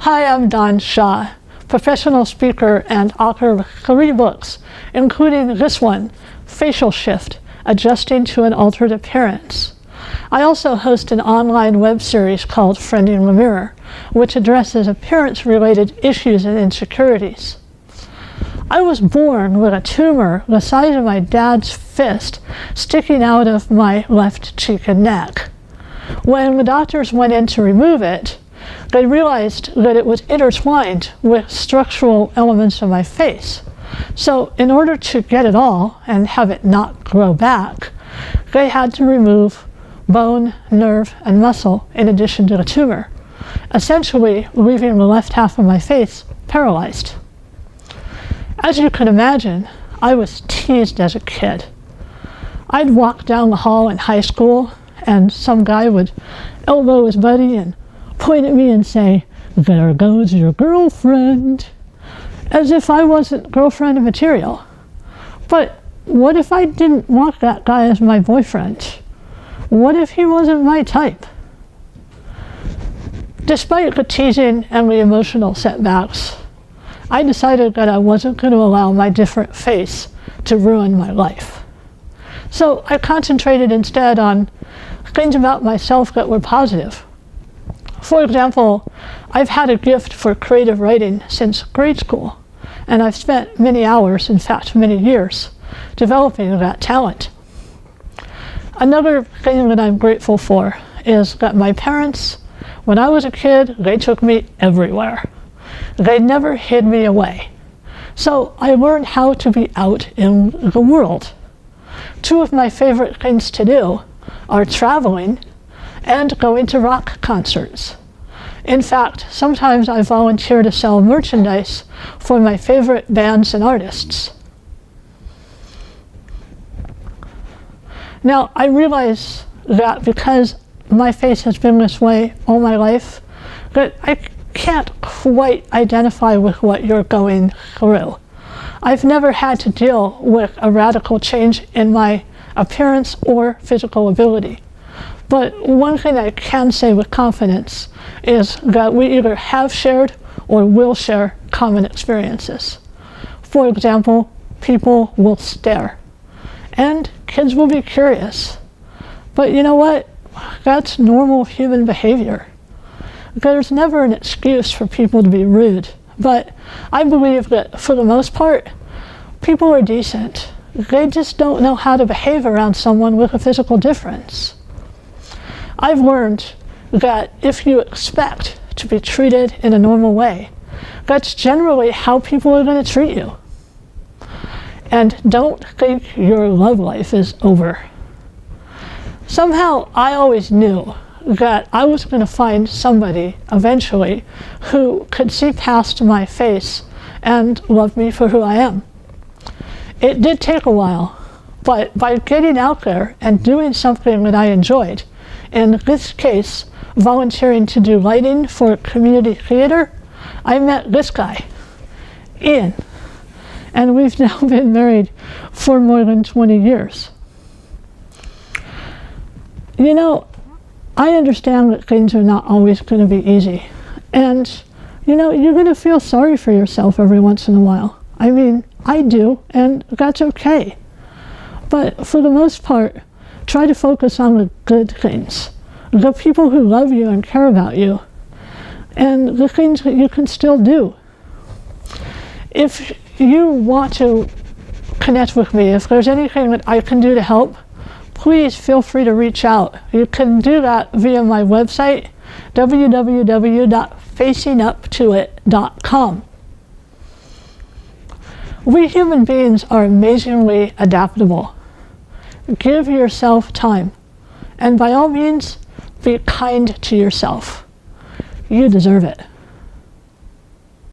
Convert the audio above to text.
Hi, I'm Dawn Shaw, professional speaker and author of 3 books, including this one, Facial Shift, Adjusting to an Altered Appearance. I also host an online web series called Friending the Mirror, which addresses appearance-related issues and insecurities. I was born with a tumor the size of my dad's fist sticking out of my left cheek and neck. When the doctors went in to remove it, they realized that it was intertwined with structural elements of my face. So in order to get it all and have it not grow back, they had to remove bone, nerve, and muscle in addition to the tumor, essentially leaving the left half of my face paralyzed. As you can imagine, I was teased as a kid. I'd walk down the hall in high school and some guy would elbow his buddy and point at me and say, "There goes your girlfriend," as if I wasn't girlfriend material. But what if I didn't want that guy as my boyfriend? What if he wasn't my type? Despite the teasing and the emotional setbacks, I decided that I wasn't going to allow my different face to ruin my life. So I concentrated instead on things about myself that were positive. For example, I've had a gift for creative writing since grade school, and I've spent many hours, in fact many years, developing that talent. Another thing that I'm grateful for is that my parents, when I was a kid, they took me everywhere. They never hid me away. So I learned how to be out in the world. 2 of my favorite things to do are traveling and going to rock concerts. In fact, sometimes I volunteer to sell merchandise for my favorite bands and artists. Now, I realize that because my face has been this way all my life, that I can't quite identify with what you're going through. I've never had to deal with a radical change in my appearance or physical ability. But one thing I can say with confidence is that we either have shared or will share common experiences. For example, people will stare, and kids will be curious. But you know what? That's normal human behavior. There's never an excuse for people to be rude, but I believe that for the most part, people are decent. They just don't know how to behave around someone with a physical difference. I've learned that if you expect to be treated in a normal way, that's generally how people are going to treat you. And don't think your love life is over. Somehow I always knew that I was going to find somebody eventually who could see past my face and love me for who I am. It did take a while, but by getting out there and doing something that I enjoyed, in this case, volunteering to do lighting for community theater, I met this guy, Ian, and we've now been married for more than 20 years. You know, I understand that things are not always going to be easy, and you know, you're going to feel sorry for yourself every once in a while. I mean, I do, and that's okay. But for the most part, try to focus on the good things, the people who love you and care about you, and the things that you can still do. If you want to connect with me, if there's anything that I can do to help, please feel free to reach out. You can do that via my website, www.facinguptoit.com. We human beings are amazingly adaptable. Give yourself time, and by all means, be kind to yourself. You deserve it.